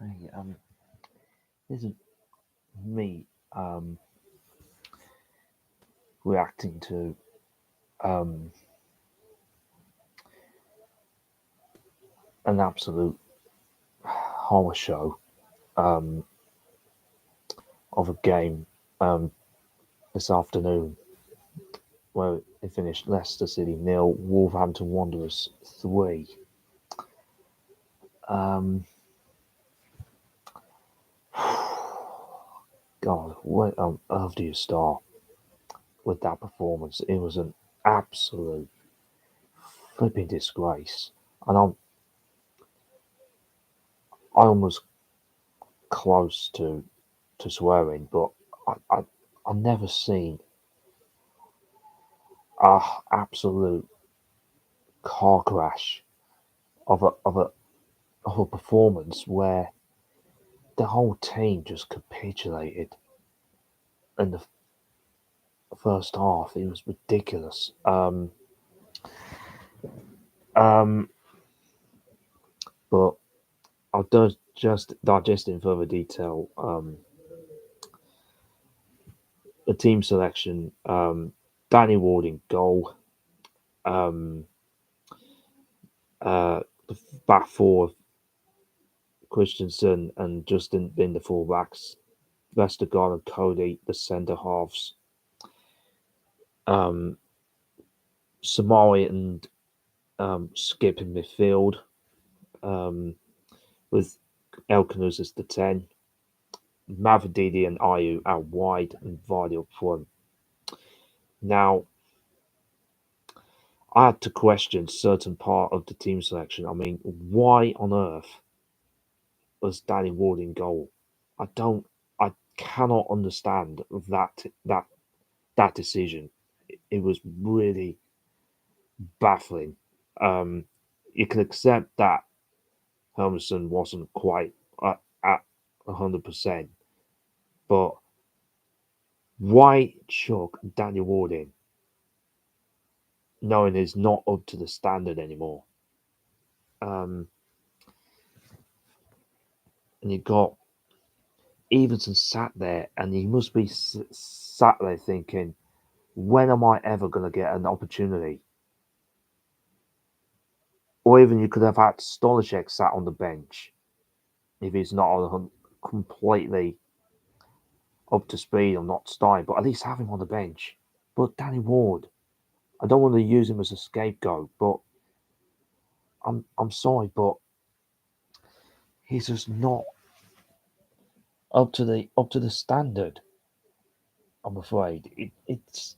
Hey, this is me reacting to um, an absolute horror show um, of a game um, this afternoon where it finished Leicester City nil, Wolverhampton Wanderers 3. Um, God, where on earth do you start with that performance? It was an absolute flipping disgrace, and I almost close to swearing, but I've never seen a absolute car crash of a performance where the whole team just capitulated in the first half. It was ridiculous. Um, but I'll just digest in further detail. The team selection: Danny Ward in goal. Um, the back four: Christensen and Justin Bin the fullbacks. Vestergaard and Cody the centre halves. Um, Samari and Skip in midfield, um, with Elkanus as the 10, Mavadidi and Ayu out wide, and Vardy up front. Now, I had to question certain part of the team selection. I mean, why on earth was Danny Ward in goal? I don't, I cannot understand that decision. It was really baffling. Um, you can accept that Helmerson wasn't quite at 100%, but why chuck Daniel Ward in, knowing he's not up to the standard anymore? Um, and you got Evenson sat there, and he must be sat there thinking, when am I ever going to get an opportunity? Or even you could have had Stolicek sat on the bench if he's not on completely up to speed or not starting, but at least have him on the bench. But Danny Ward, I don't want to use him as a scapegoat, but I'm sorry, but he's just not up to the standard. I'm afraid it's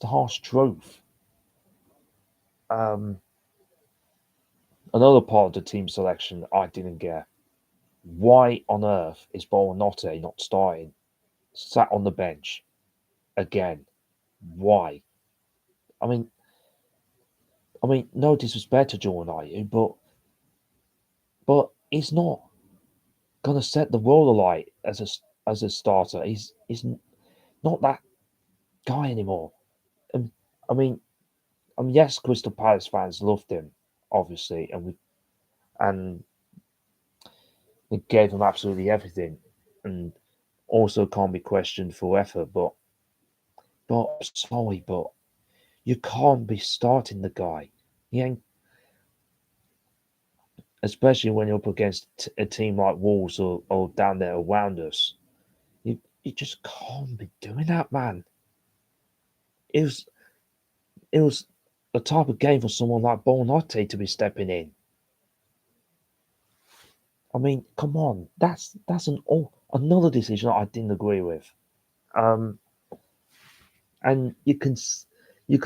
the harsh truth. Um, Another part of the team selection I didn't get. Why on earth is Buonanotte not starting? Sat on the bench again. Why? I mean, no disrespect to Jordan Ayew, but he's not gonna set the world alight as a starter. He's not that guy anymore. And I mean, yes, Crystal Palace fans loved him, obviously, and we gave him absolutely everything, and also can't be questioned for effort. But I'm sorry, but you can't be starting the guy. He ain't, especially when you're up against a team like Wolves or down there around us. You just can't be doing that, man. It was it was the type of game for someone like Buonanotte to be stepping in. I mean, come on, that's another decision I didn't agree with. Um, and you could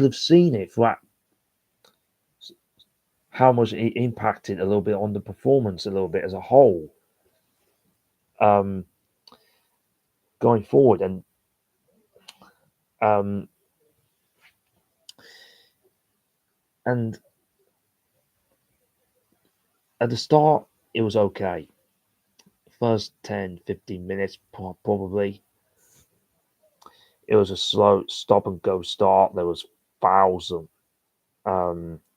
have seen it throughout how much it impacted a little bit on the performance, a little bit as a whole, um, going forward. Um, and at the start, it was okay. First 10, 15 minutes, probably. It was a slow stop and go start. There was fouls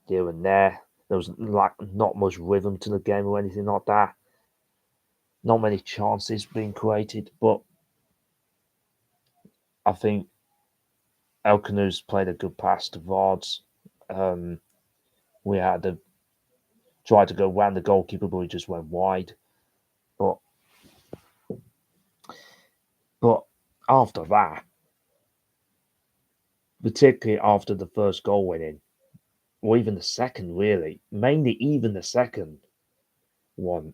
here and there. There was like not much rhythm to the game or anything like that. not many chances being created, but I think Elkanu's played a good pass to Vards. Um, we had to try to go round the goalkeeper, but he just went wide. But but after that, particularly after the first goal went in, or even the second, really, mainly even the second one.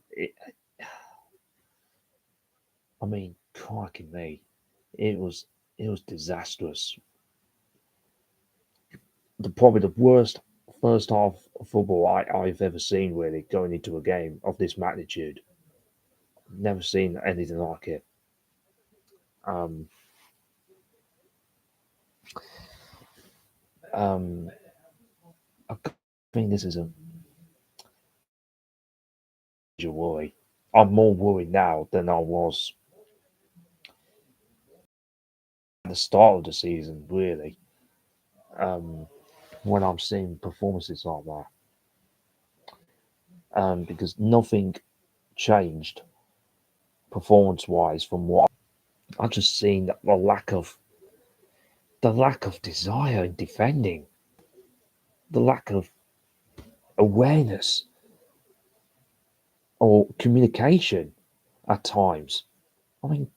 I mean, crikey me, it was it was disastrous. Probably the worst first half of football I've ever seen. Really, going into a game of this magnitude, never seen anything like it. Um, um, I think this is a major worry. I'm more worried now than I was at the start of the season. Really, um, when I'm seeing performances like that, because nothing changed performance-wise from what I've just seen. The lack of desire in defending, the lack of awareness or communication at times. I mean,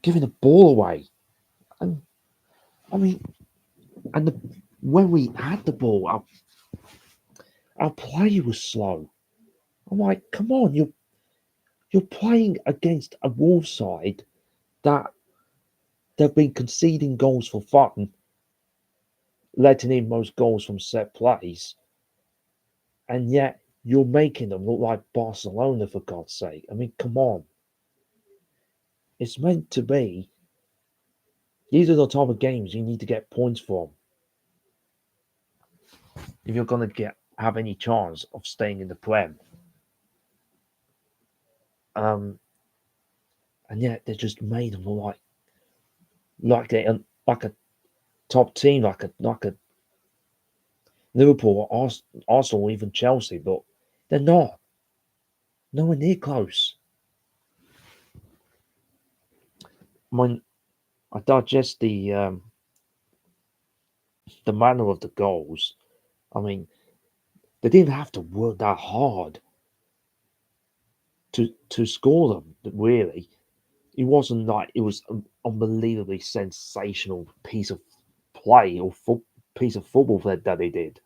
giving the ball away. And I mean, when we had the ball, our play was slow. I'm like, come on, you're playing against a Wolves side that they've been conceding goals for fun, letting in most goals from set plays, and yet you're making them look like Barcelona for God's sake. I mean, come on. It's meant to be. These are the type of games you need to get points from if you're going to get have any chance of staying in the Prem. Um, and yet they're just made them like they like a top team, like a Liverpool, or Arsenal, or even Chelsea, but they're not. Nowhere near close. When I digest the manner of the goals, I mean, they didn't have to work that hard to score them. Really, it wasn't like it was an unbelievably sensational piece of play or piece of football that they did.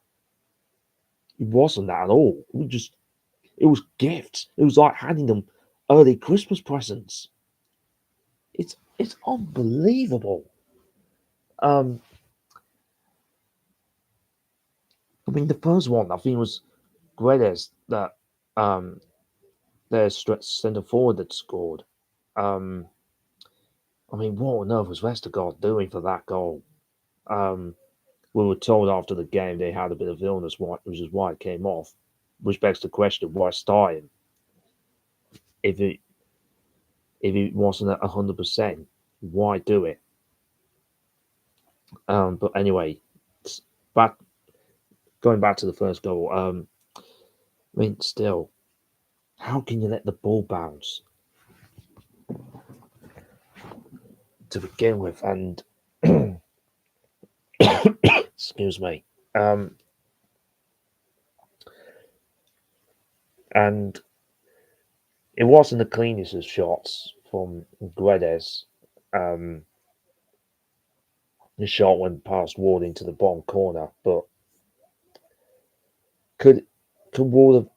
It wasn't that at all. It was gifts. It was like handing them early Christmas presents. It's unbelievable. Um, I mean, the first one I think was Guedes that their centre forward that scored. Um, I mean, what on earth was Westergaard doing for that goal? Um, we were told after the game they had a bit of illness, which is why it came off. Which begs the question: why start him if it wasn't at 100%? Why do it? But anyway, back going back to the first goal. I mean, still, how can you let the ball bounce to begin with? And excuse me. Um, and it wasn't the cleanest of shots from Guedes. Um, the shot went past Ward into the bottom corner, but could could Ward have?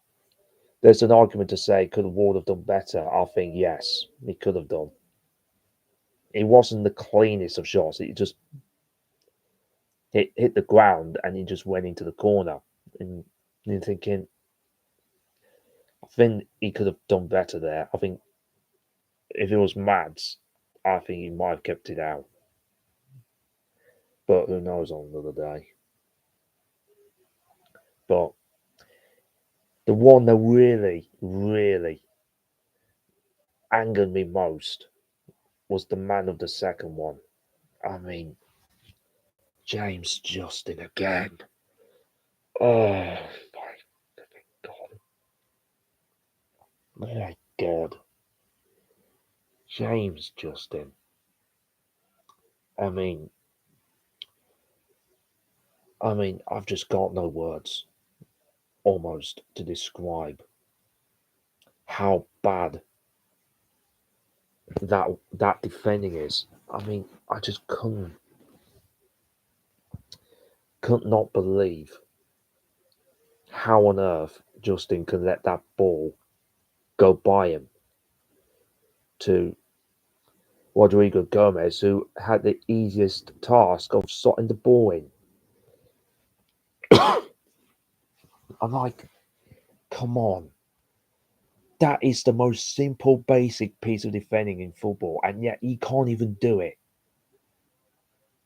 There's an argument to say could Ward have done better. I think yes, he could have done. It wasn't the cleanest of shots. It just hit the ground and it just went into the corner. And you're thinking, I think he could have done better there. I think if it was Mads, I think he might have kept it out. But who knows on another day. But the one that really, really angered me most was the man of the second one. I mean, James Justin again. Oh my God. God, James Justin. I mean, I've just got no words almost to describe how bad that defending is. I just couldn't not believe how on earth Justin could let that ball go by him to Rodrigo Gomez, who had the easiest task of slotting the ball in. I'm like, come on. That is the most simple, basic piece of defending in football, and yet he can't even do it.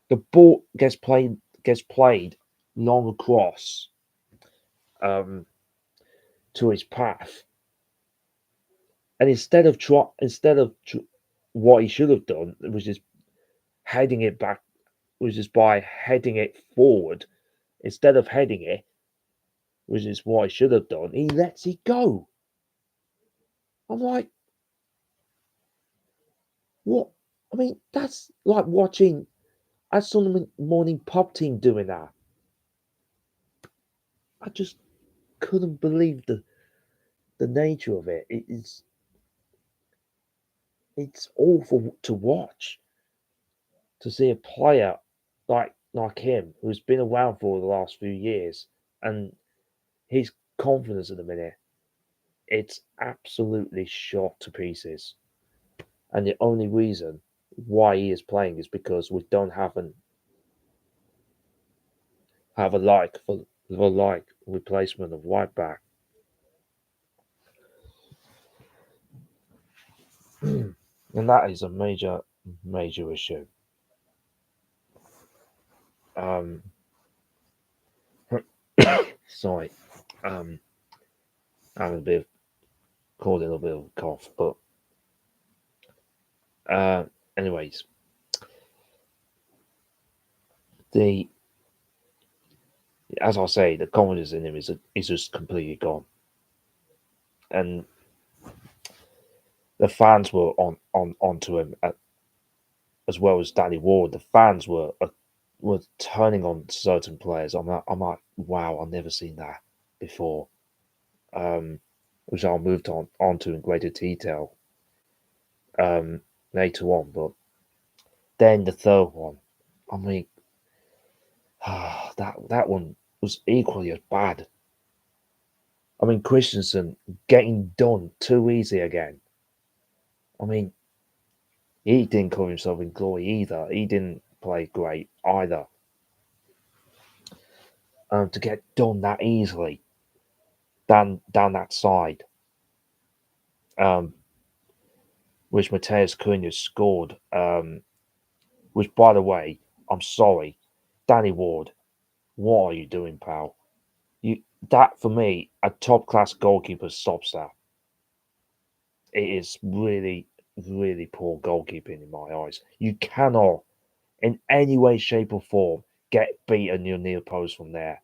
The ball gets played long across um, to his path, and what he should have done, was just heading it back, was just by heading it forward instead of heading it, which is what he should have done. He lets it go. I'm like, what? That's like watching a Sunday morning pub team doing that. I just couldn't believe the nature of it. It's awful to watch, to see a player like him, who's been around for the last few years, and his confidence at the minute, it's absolutely shot to pieces. And the only reason why he is playing is because we don't have a like replacement of right back. And that is a major issue. Um, sorry, having a bit of causing a bit of a cough, but uh, anyways, the as I say, the confidence in him is just completely gone, and the fans were onto him as well as Danny Ward. The fans were turning on certain players. I'm like, wow, I've never seen that before. Um, which I'll move onto in greater detail um, later on. But then the third one, I mean, that one was equally as bad. Christensen getting done too easy again. I mean, he didn't cover himself in glory either. He didn't play great either. To get done that easily down that side, um, which Mateus Cunha scored. Which, by the way, I'm sorry, Danny Ward, what are you doing, pal? That for me, a top class goalkeeper stops that. It is really, really poor goalkeeping in my eyes. You cannot, in any way, shape, or form, get beaten your near post from there.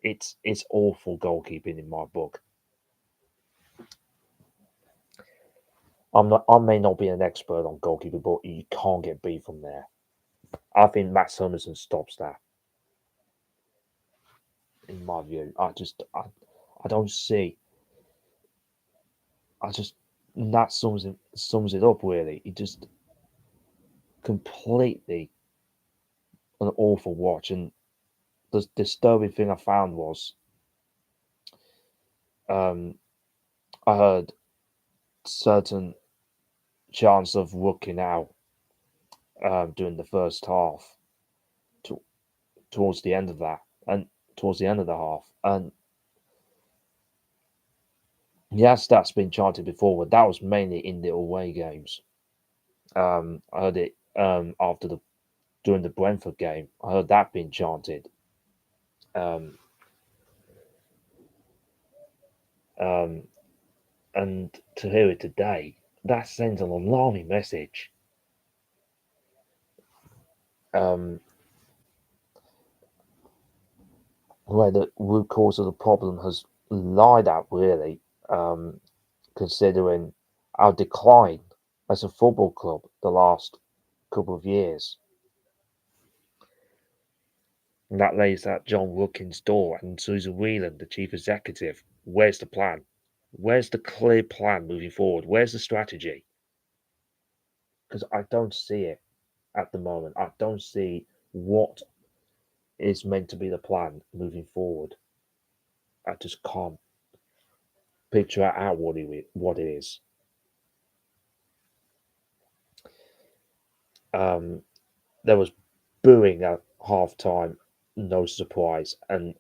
It's awful goalkeeping in my book. I may not be an expert on goalkeeping, but you can't get beat from there. I think Matt Summerson stops that. In my view, I don't see. I just that sums it up really. It just completely an awful watch. And the disturbing thing I found was um, I heard certain chants of rooking out during the first half, to, towards the end of that, and towards the end of the half. And yes, that's been chanted before, but that was mainly in the away games. I heard it during the Brentford game. I heard that being chanted. Um, um, and to hear it today, that sends an alarming message. Um, where the root cause of the problem has lied at, really. considering our decline as a football club the last couple of years. And that lays at John Wilkins' door and Susan Whelan, the chief executive. Where's the plan? Where's the clear plan moving forward? Where's the strategy? Because I don't see it at the moment. I don't see what is meant to be the plan moving forward. I just can't picture out what it is. There was booing at half time, no surprise, and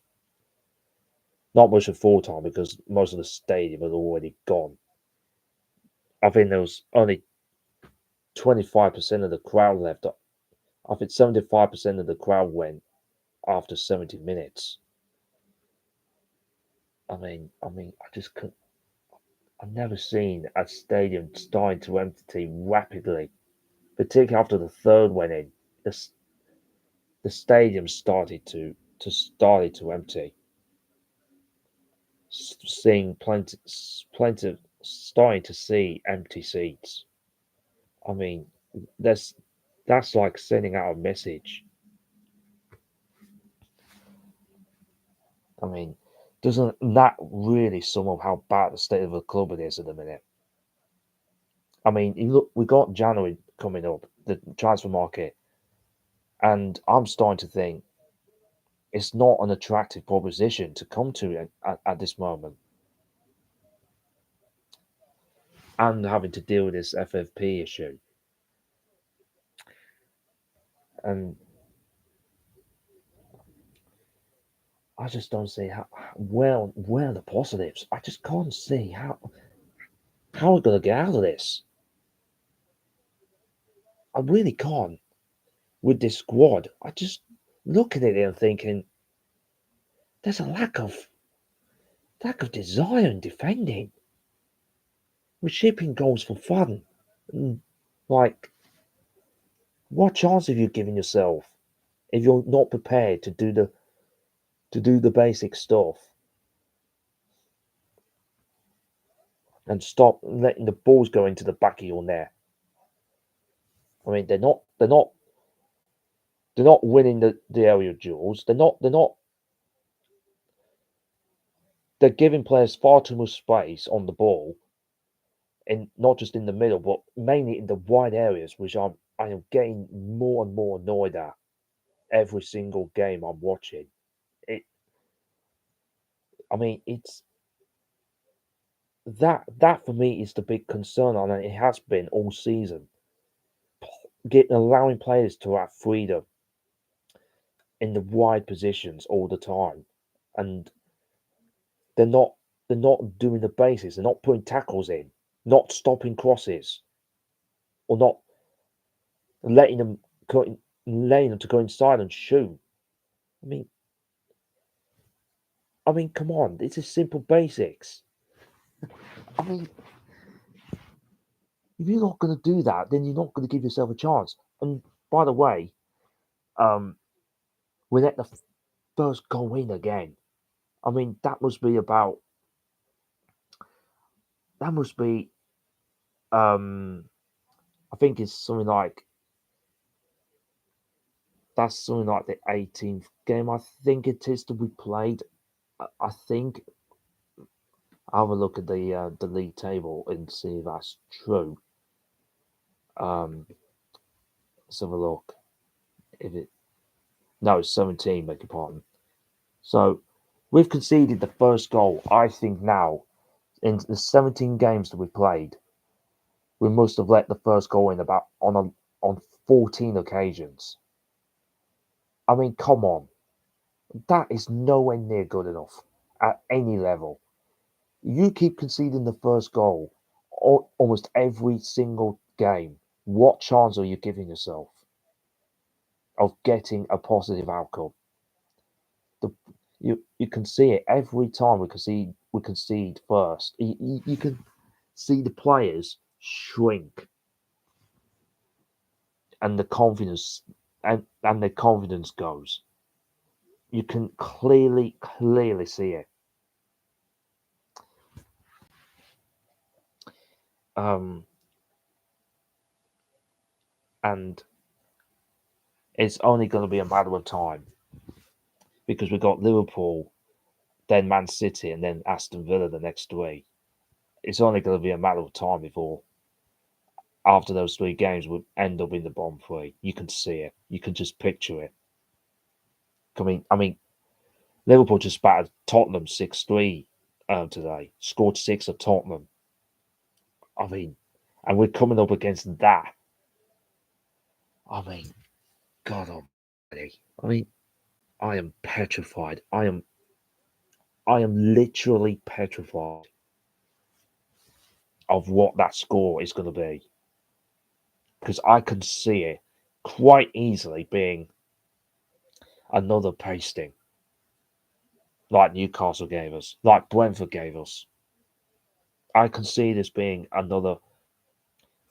not much at full time because most of the stadium had already gone. I think there was only 25% of the crowd left. I think 75% of the crowd went after 70 minutes. I just couldn't. I've never seen a stadium starting to empty rapidly, particularly after the third went in. The stadium started to empty. Seeing plenty, starting to see empty seats. I mean, that's that's like sending out a message. I mean, doesn't that really sum up how bad the state of the club it is at the minute? I mean, you look, we got January coming up, the transfer market, and I'm starting to think it's not an attractive proposition to come to at this moment, and having to deal with this FFP issue, and I just don't see where are the positives. I just can't see how we're gonna get out of this. I really can't with this squad. I just looking at it and thinking there's a lack of desire in defending. We're shipping goals for fun. Mm, Like, what chance have you given yourself if you're not prepared to do the basic stuff and stop letting the balls go into the back of your net? I mean, they're not winning the area duels. They're giving players far too much space on the ball, and not just in the middle, but mainly in the wide areas, which I am getting more and more annoyed at every single game I'm watching. It, I mean, it's that for me is the big concern, and it has been all season. Allowing players to have freedom in the wide positions all the time, and they're not they're not doing the basics. They're not putting tackles in, not stopping crosses, or not letting them letting them to go inside and shoot. I mean, come on, it's just simple basics. I mean, if you're not going to do that, then you're not going to give yourself a chance. And by the way, um, we let the first goal in again. I mean, that must be, um, I think it's something like that's something like the 18th game. I think it is that we played. I think I'll have a look at the league table and see if that's true. Let's have a look. If it No, it's 17. Beg your pardon. So we've conceded the first goal. I think now in the 17 games that we played, we must have let the first goal in about on 14 occasions. I mean, come on, that is nowhere near good enough at any level. You keep conceding the first goal almost every single game. What chance are you giving yourself of getting a positive outcome? The, you can see it every time we concede first. You can see the players shrink and the confidence and their confidence goes. You can clearly see it. Um, and it's only going to be a matter of time because we've got Liverpool, then Man City, and then Aston Villa the next three. It's only going to be a matter of time before after those three games would end up in the bottom three. You can see it. You can just picture it. I mean, Liverpool just battered Tottenham 6-3 today. Scored six at Tottenham. I mean, and we're coming up against that. I mean, God Almighty. I mean, I am petrified. I am literally petrified of what that score is going to be because I can see it quite easily being another pasting like Newcastle gave us, like Brentford gave us. I can see this being another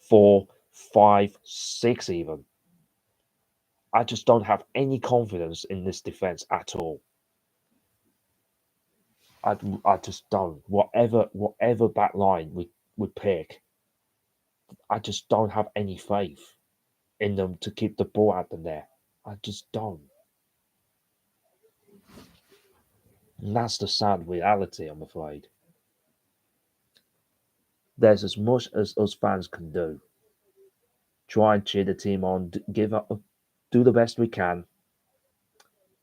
4, 5, 6 even. I just don't have any confidence in this defense at all. I just don't. Whatever back line we pick, I just don't have any faith in them to keep the ball out the net. I just don't. And that's the sad reality, I'm afraid. There's as much as us fans can do. Try and cheer the team on, give up, do the best we can.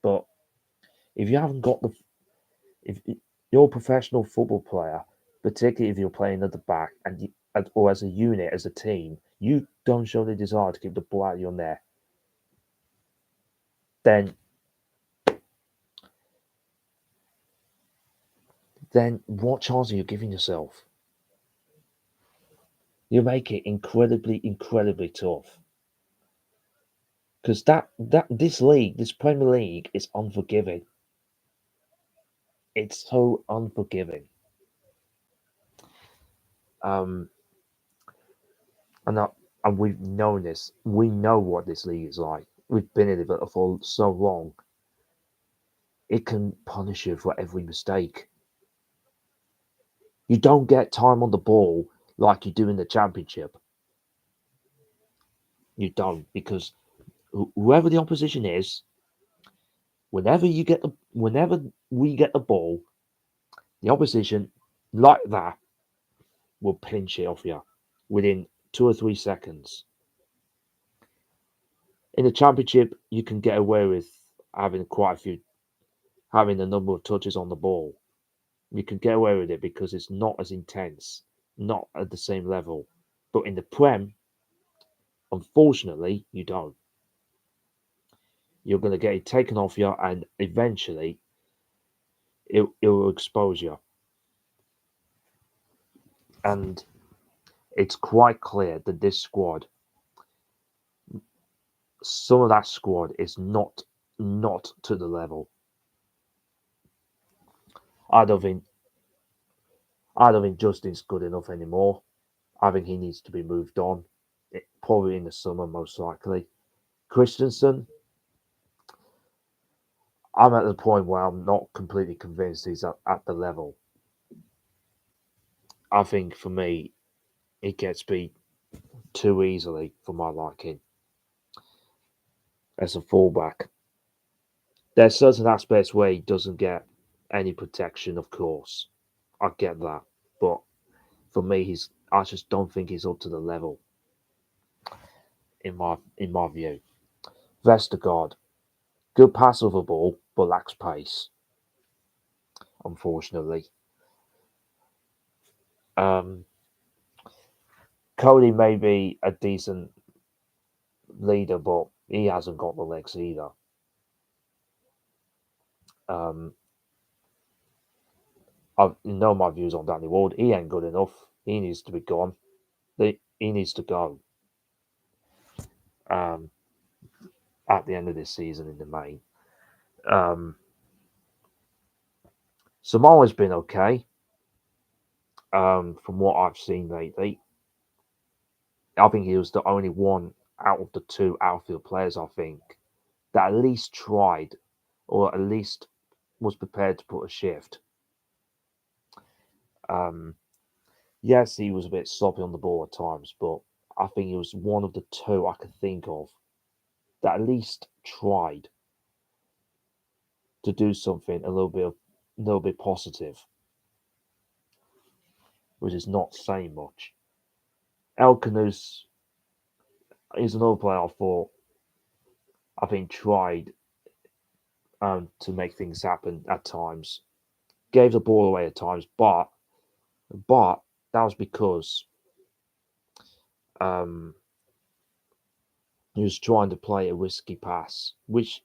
But if you haven't got the, if you're a professional football player, particularly if you're playing at the back or as a unit, as a team, you don't show the desire to keep the ball out of your net, then what chance are you giving yourself? You make it incredibly, incredibly tough. Because this Premier League is unforgiving. It's so unforgiving. Um, and I, and we've known this. We know what this league is like. We've been in it for so long. It can punish you for every mistake. You don't get time on the ball like you do in the Championship. You don't because whoever the opposition is, whenever we get the ball, the opposition like that will pinch it off you within 2 or 3 seconds. In the Championship, you can get away with having a number of touches on the ball. You can get away with it because it's not as intense, not at the same level. But in the Prem, unfortunately, you don't. You're going to get it taken off you, and eventually, it will expose you. And it's quite clear that this squad, some of that squad, is not to the level. I don't think I don't think Justin's good enough anymore. I think he needs to be moved on. Probably in the summer, most likely. Christensen, I'm at the point where I'm not completely convinced he's at the level. I think for me, he gets beat too easily for my liking as a fullback. There's certain aspects where he doesn't get any protection, of course. I get that. But for me, I just don't think he's up to the level in my view. Vestergaard, good passer of the ball, but lacks pace, unfortunately. Um, Cody may be a decent leader, but he hasn't got the legs either. Um, you know my views on Danny Ward. He ain't good enough. He needs to be gone. He needs to go um, at the end of this season in the main. Um, Samoa's been okay from what I've seen lately. I think he was the only one out of the two outfield players, I think, that at least tried or at least was prepared to put a shift. Um, Yes, he was a bit sloppy on the ball at times, but I think he was one of the two I could think of that at least tried to do something a little bit positive, which is not saying much. Elkanus is another player I think tried to make things happen at times, gave the ball away at times, but that was because um, he was trying to play a risky pass, which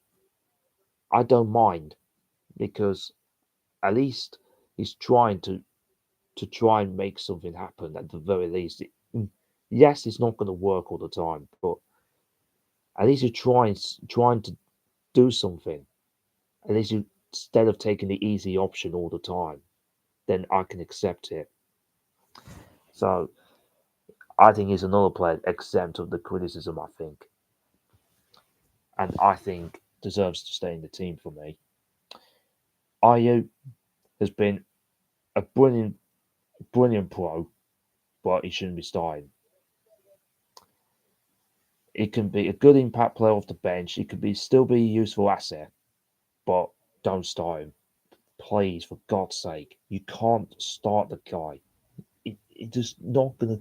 I don't mind because at least he's trying to try and make something happen at the very least. Yes, it's not going to work all the time, but at least you're trying to do something. At least you instead of taking the easy option all the time, then I can accept it. So I think he's another player exempt of the criticism. I think, and I think deserves to stay in the team for me. Ayu has been a brilliant pro, but he shouldn't be starting. He can be a good impact player off the bench. He could be still be a useful asset, but don't start him. Please, for God's sake. You can't start the guy. It just not gonna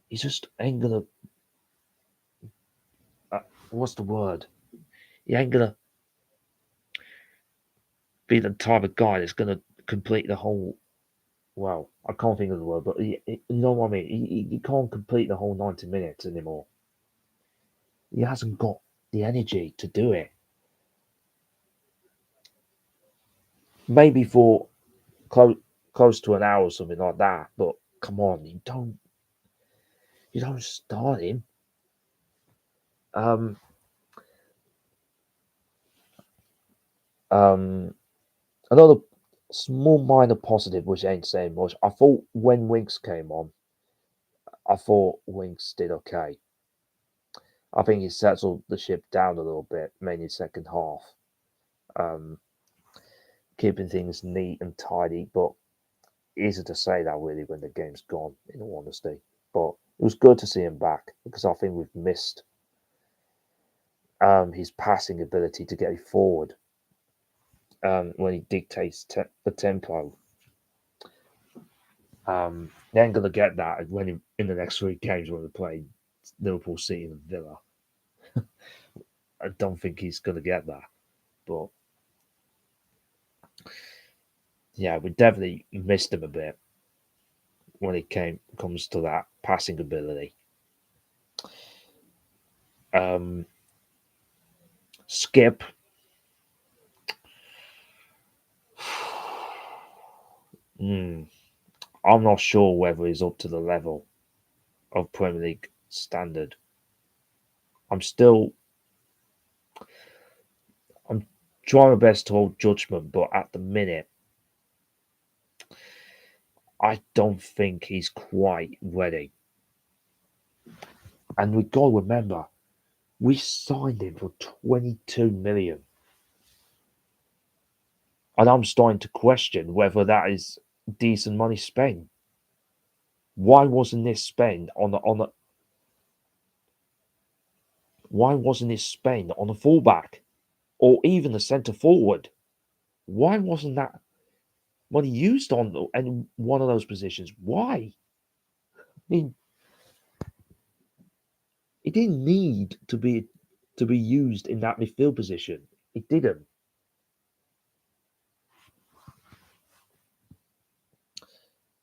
he just ain't gonna what's the word? He ain't gonna be the type of guy that's gonna complete the whole well, I can't think of the word, but you know what I mean? He can't complete the whole 90 minutes anymore. He hasn't got the energy to do it. Maybe for close close to an hour or something like that. But come on, you don't start him. Um, um, another small minor positive, which ain't saying much. I thought when Winks came on, I thought Winks did okay. I think he settled the ship down a little bit, mainly second half, um, keeping things neat and tidy. But easy to say that really when the game's gone, in all honesty. But it was good to see him back because I think we've missed his passing ability to get forward when he dictates the tempo. They ain't gonna get that when in the next three games when we play Liverpool, City, and Villa. I don't think he's gonna get that. But yeah, we definitely missed him a bit when it comes to that passing ability. Um, Skip, hmm, I'm not sure whether he's up to the level of Premier League standard. I'm still I'm trying my best to hold judgment, but at the minute, I don't think he's quite ready. And we got to remember, we signed him for 22 million, and I'm starting to question whether that is decent money spent. Why wasn't this spent on a why wasn't this spent on a fullback or even a centre forward? Why wasn't that money used on any one of those positions? Why? I mean, it didn't need to be used in that midfield position. It didn't.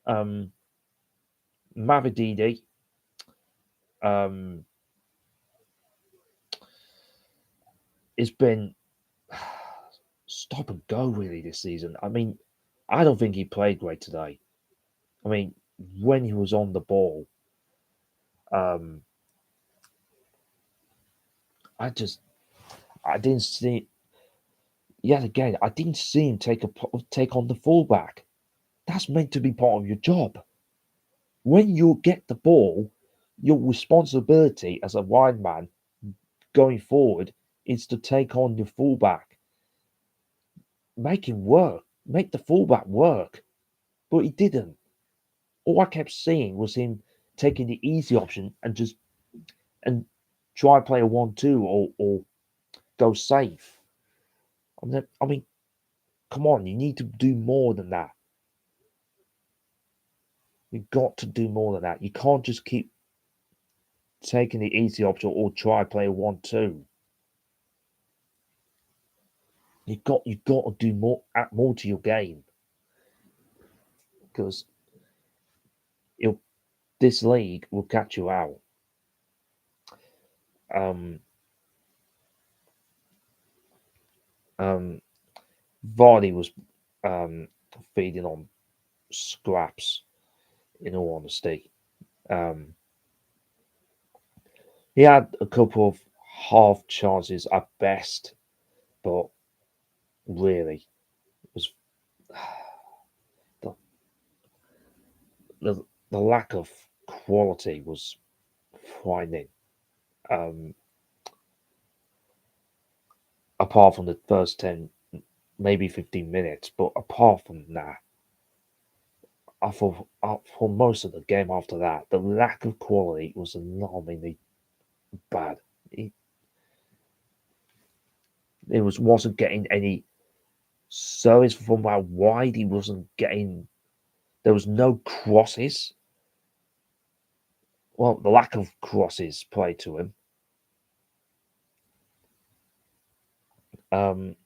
Um, Mavididi, um, it's been stop and go really this season. I mean, I don't think he played great today. I mean, when he was on the ball, um, I just I didn't see. Yet again, I didn't see him take on the fullback. That's meant to be part of your job. When you get the ball, your responsibility as a wide man going forward is to take on your fullback. Make him work. Make the fullback work. but he didn't. All I kept seeing was him taking the easy option and try play a 1-2 or go safe. I mean, come on, you need to do more than that. You've got to do more than that. You can't just keep taking the easy option or try play a 1-2. You've got to do more, add more to your game, because this league will catch you out. Um, um, Vardy was um, feeding on scraps. In all honesty, um, he had a couple of half chances at best, but really was the the lack of quality was frightening. Um, Apart from the first 10, maybe 15 minutes, but apart from that, for most of the game after that, the lack of quality was alarmingly bad. It wasn't getting any service from out wide. He wasn't getting. There was no crosses. Well, the lack of crosses played to him. Um,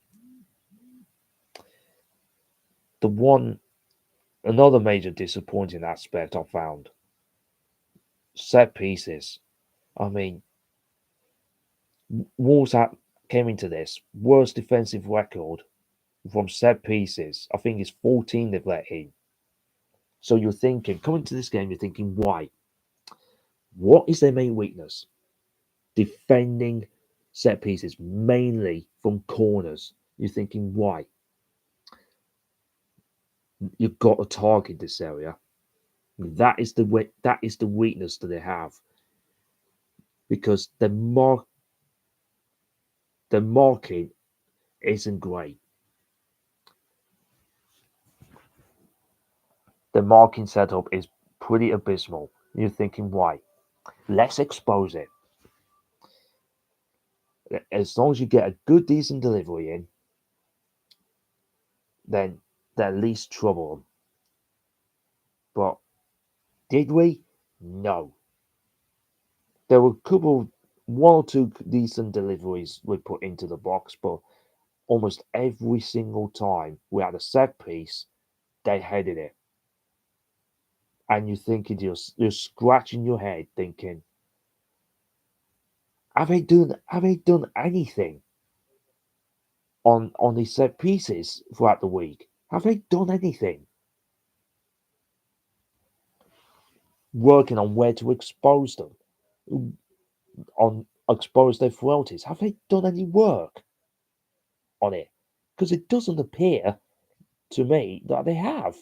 the one another major disappointing aspect I found, set pieces. I mean, Wolves came into this worst defensive record from set pieces. I think it's 14 they've let in. So you're thinking, coming to this game, you're thinking, why? What is their main weakness? Defending set pieces, mainly from corners. You're thinking, why? You've got to target this area. That is the weakness that they have, because the marking isn't great. The marking setup is pretty abysmal. You're thinking, why? Let's expose it. As long as you get a good, decent delivery in, then they at least trouble them. But did we? No. There were one or two decent deliveries we put into the box, but almost every single time we had a set piece, they headed it. And you're thinking, you're scratching your head, thinking, have they done anything on these set pieces throughout the week? Have they done anything? Working on where to expose them, on expose their frailties. Have they done any work on it? Because it doesn't appear to me that they have.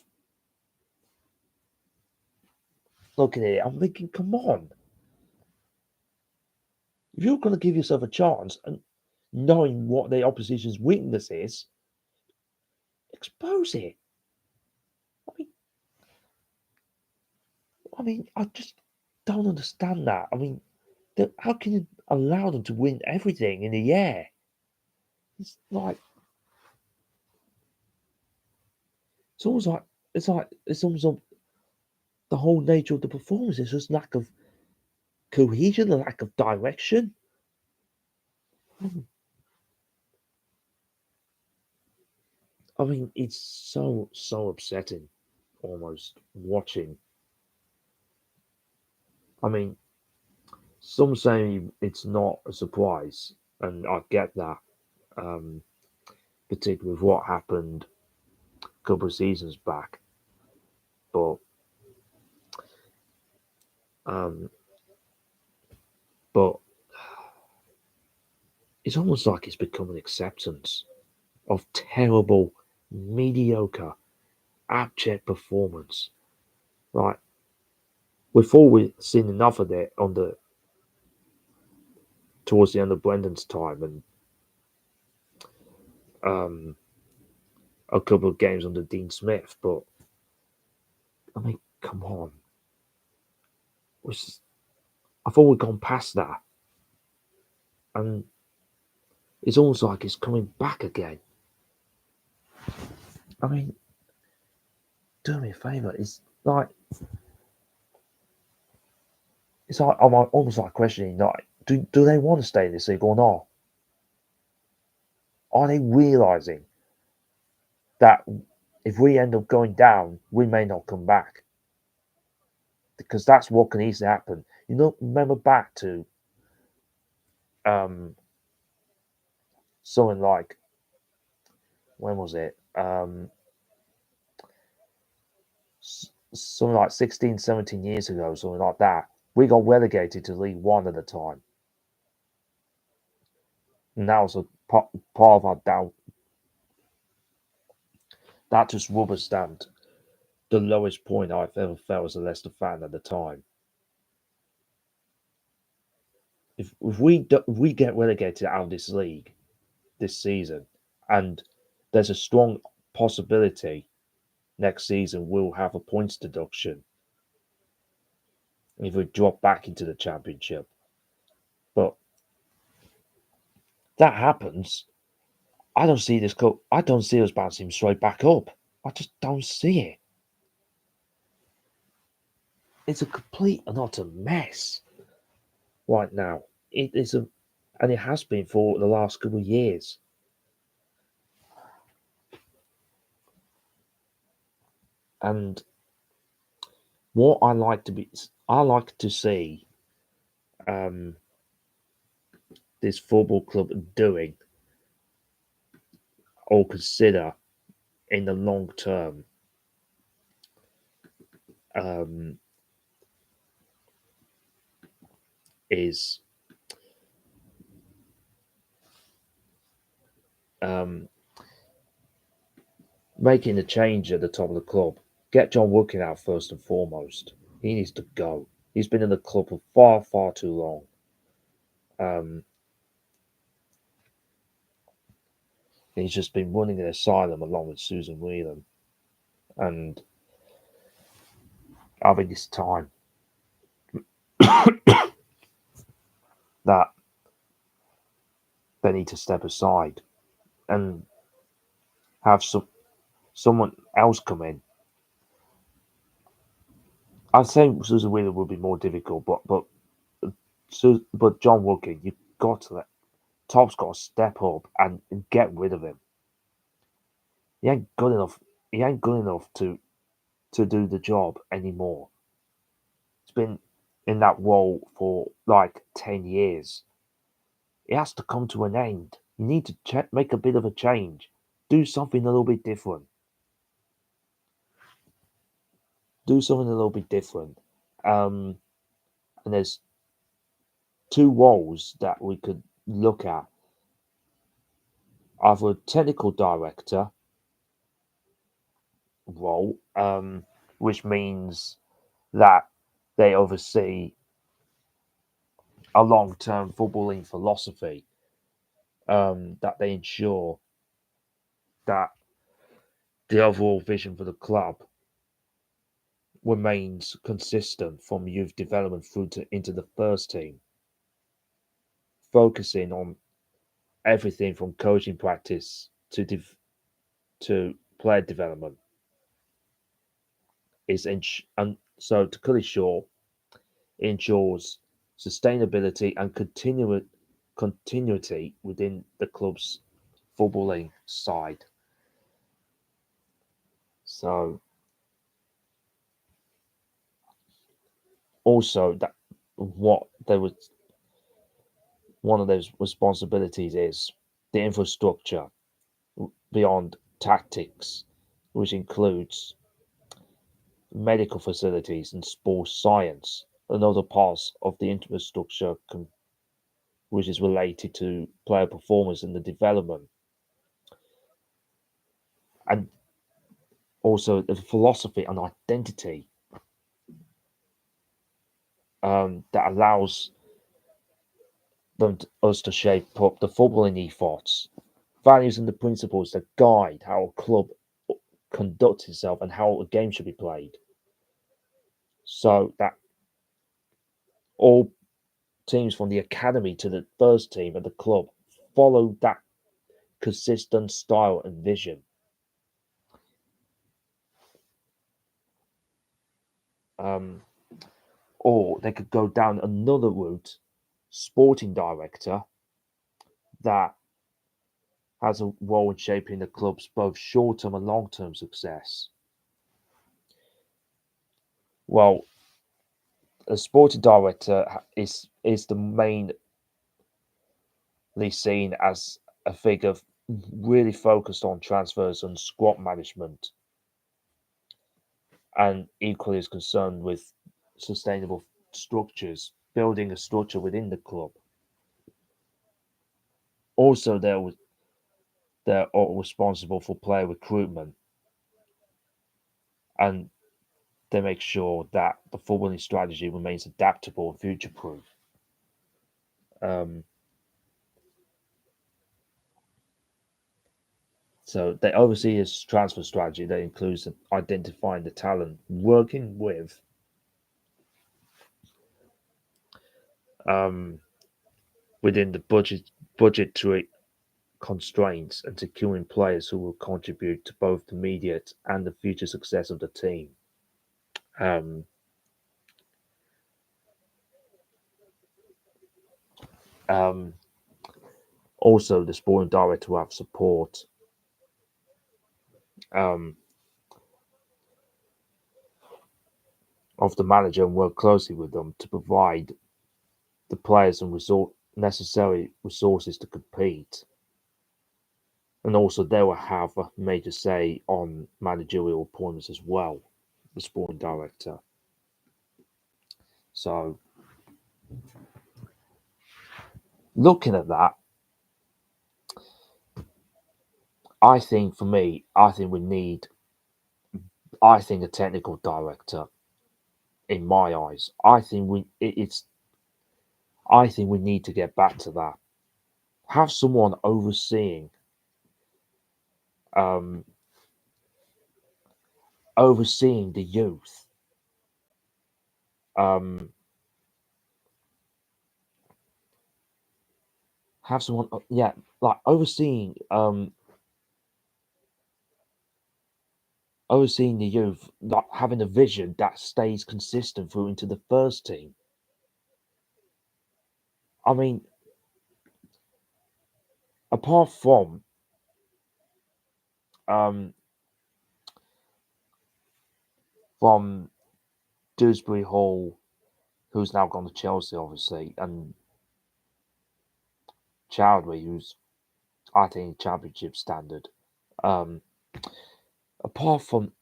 Looking at it, I'm thinking, come on. If you're going to give yourself a chance and knowing what the opposition's weakness is, expose it. I mean, I just don't understand that. I mean, how can you allow them to win everything in the air? It's like it's almost like it's almost like the whole nature of the performance is just lack of cohesion, a lack of direction. I mean, it's so upsetting, almost watching. I mean, some say it's not a surprise, and I get that, um, particularly with what happened a couple of seasons back. But um, but it's almost like it's become an acceptance of terrible, mediocre, abject performance. Like we thought we'd seen enough of it on the towards the end of Brendan's time and um, a couple of games under Dean Smith, but I mean, come on. I thought we'd gone past that, and it's almost like it's coming back again. I mean, do me a favour. It's like I'm almost like questioning, like, do they want to stay in this league or not? Are they realising that if we end up going down, we may not come back? Because that's what can easily happen. You know, remember back to um, something like, when was it? Something like 16, 17 years ago, something like that. We got relegated to League One at the time. And that was a part of our down. That just rubber stamped the lowest point I've ever felt as a Leicester fan at the time. If we get relegated out of this league this season, and there's a strong possibility next season we'll have a points deduction if we drop back into the Championship. But that happens, I don't see this club. I don't see us bouncing straight back up. I just don't see it. It's a complete and utter mess right now. It is and it has been for the last couple of years. And what I like to see um, this football club doing or consider in the long term um, is um, making a change at the top of the club. Get John Woodkin out first and foremost. He needs to go. He's been in the club for far, far too long. Um, he's just been running an asylum along with Susan Whelan. And I think it's time that they need to step aside and have someone else come in. I'd say Susan Whelan would be more difficult, but John Woodkin, you've got to let Top's got to step up and get rid of him. He ain't good enough. He ain't good enough to do the job anymore. He's been in that role for like 10 years. It has to come to an end. You need to make a bit of a change. Do something a little bit different. Do something a little bit different. And there's two roles that we could look at. Either a technical director role, which means that they oversee a long-term footballing philosophy, that they ensure that the overall vision for the club remains consistent from youth development through into the first team, focusing on everything from coaching practice to player development. And so to cut it short, it ensures sustainability and continuity within the club's footballing side. So also that what there was one of those responsibilities is the infrastructure beyond tactics, which includes medical facilities and sports science and other parts of the infrastructure which is related to player performance and the development, and also the philosophy and identity that allows us to shape up the footballing ethos, values and the principles that guide how a club conducts itself and how a game should be played. so that all teams from the academy to the first team at the club follow that consistent style and vision. Um, or they could go down another route, sporting director that has a role in shaping the club's both short-term and long-term success. Well, a sporting director is the mainly seen as a figure really focused on transfers and squad management, and equally is concerned with sustainable structures, building a structure within the club. Also, they're all responsible for player recruitment, and they make sure that the footballing strategy remains adaptable and future-proof. Um, so they oversee his transfer strategy that includes identifying the talent, working with um, within the budgetary constraints, and securing players who will contribute to both the immediate and the future success of the team. Um, um, Also, the sporting director will have support um, of the manager and work closely with them to provide the players and necessary resources to compete. And also, they will have a major say on managerial appointments as well, the sporting director. So, looking at that, I think for me, I think a technical director. In my eyes, I think we need to get back to that. Have someone um, overseeing the youth. Um, have someone, yeah, like overseeing the youth, like having a vision that stays consistent through into the first team. I mean, apart um, from Dewsbury Hall, who's now gone to Chelsea, obviously, and Chowdhury, who's I think championship standard. Um, apart from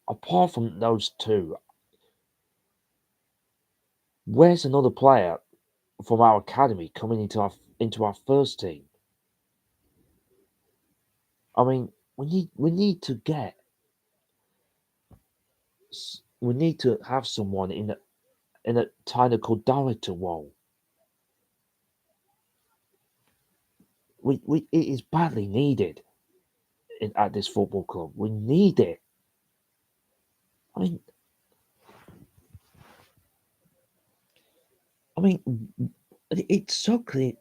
those two, where's another player from our academy coming into our first team? I mean, we need to have someone in a technical director role. It is badly needed at this football club. We need it. I mean, I mean, it's so clear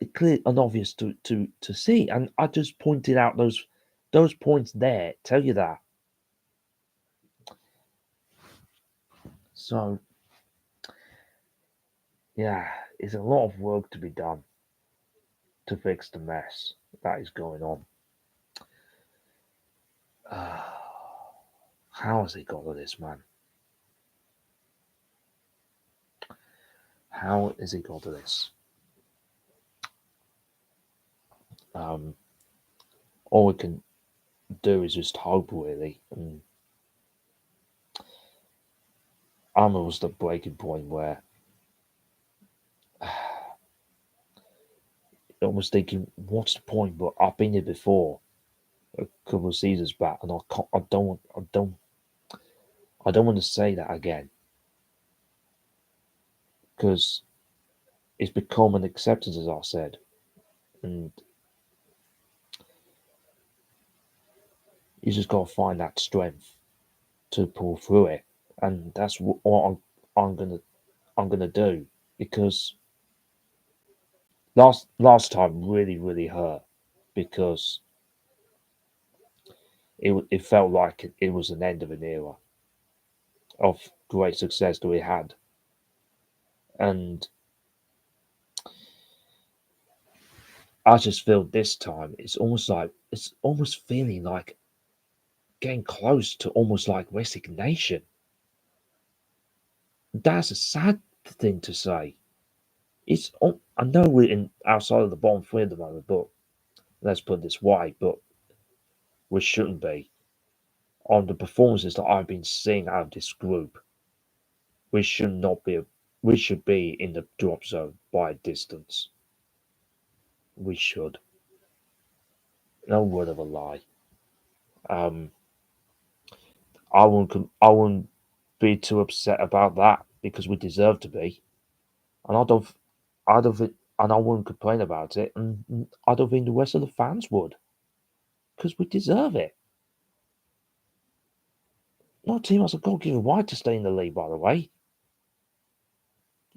and obvious to see, and I just pointed out those points there. Tell you that. So yeah, it's a lot of work to be done to fix the mess that is going on. How has he got to this, man? How has he got to this? Um, all we can do is just hope, really. And I'm almost at the breaking point where I'm almost thinking, what's the point? But I've been here before, a couple of seasons back, and I don't want to say that again because it's become an acceptance, as I said, and you just got to find that strength to pull through it, and that's what I'm gonna. I'm gonna do because last time really hurt because it felt like it was an end of an era of great success that we had, and I just feel this time it's almost feeling like getting close to almost like resignation. That's a sad thing to say. I know we're in outside of the bottom three at the moment, but let's put it this way, but we shouldn't be. On the performances that I've been seeing out of this group, we should not be. We should be in the drop zone by a distance. We should. No word of a lie. Um, I wouldn't be too upset about that because we deserve to be, and I don't think, and I wouldn't complain about it, and I don't think the rest of the fans would because we deserve it. No team has a God-given right to stay in the league. By the way,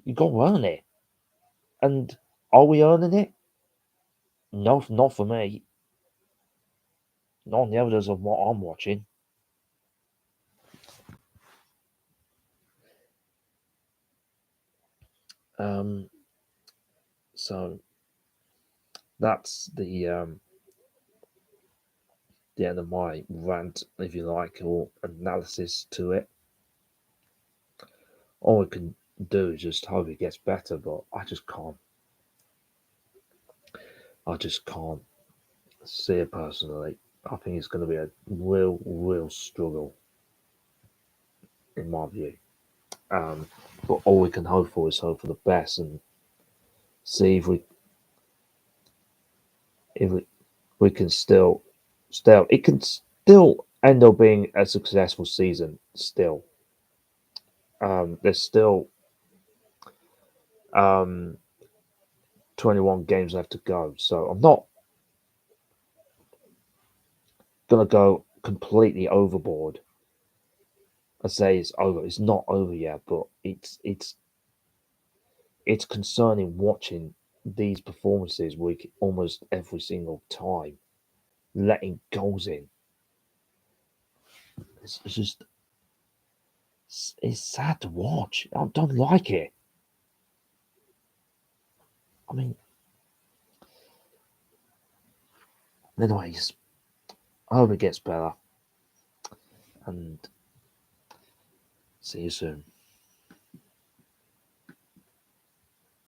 you got to earn it, and are we earning it? No, not for me. Not on the evidence of what I'm watching. Um, so that's the end of my rant, if you like, or analysis to it. All we can do is just hope it gets better, but I just can't. I just can't see it personally. I think it's going to be a real struggle, in my view. But all we can hope for is hope for the best and see if we can still it can still end up being a successful season. Still, there's still um 21 games left to go, so I'm not gonna go completely overboard and say it's over. It's not over yet, but it's concerning watching these performances week almost every single time, letting goals in. It's just it's sad to watch. I don't like it. I mean, anyways, I hope it gets better and see you soon.